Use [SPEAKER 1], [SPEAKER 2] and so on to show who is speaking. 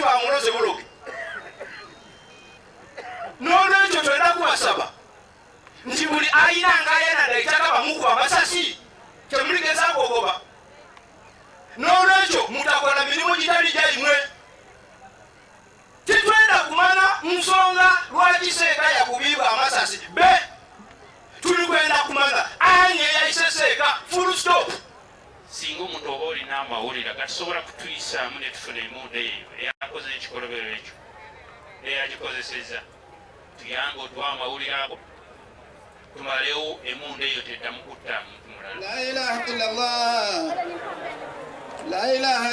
[SPEAKER 1] bamuloze buloge. N'olwekyo tulina kubasaba nti buli ayina ng'ayanada ettaka bamukuba amasasi temuligezaako ogoba. N'olwekyo mutakola mirimu gitali gyalimwe. Titwenda kumanya nsonga lwaki Seeka yakubibwa amasasi be, tuli kwenda kumanya ani eyayise Seeka full stop.
[SPEAKER 2] Singa omuntu oba olina amawulire agatusobola kutuyisaamu ne tufuna emmundu eyo eyakoze ekikolobero ekyo eyagikozesezza, tuyange otuwa amawulire ago tumalewo emmundu eyo teddamu kutta muntu mulala.
[SPEAKER 3] La ilaha illallah. La ilaha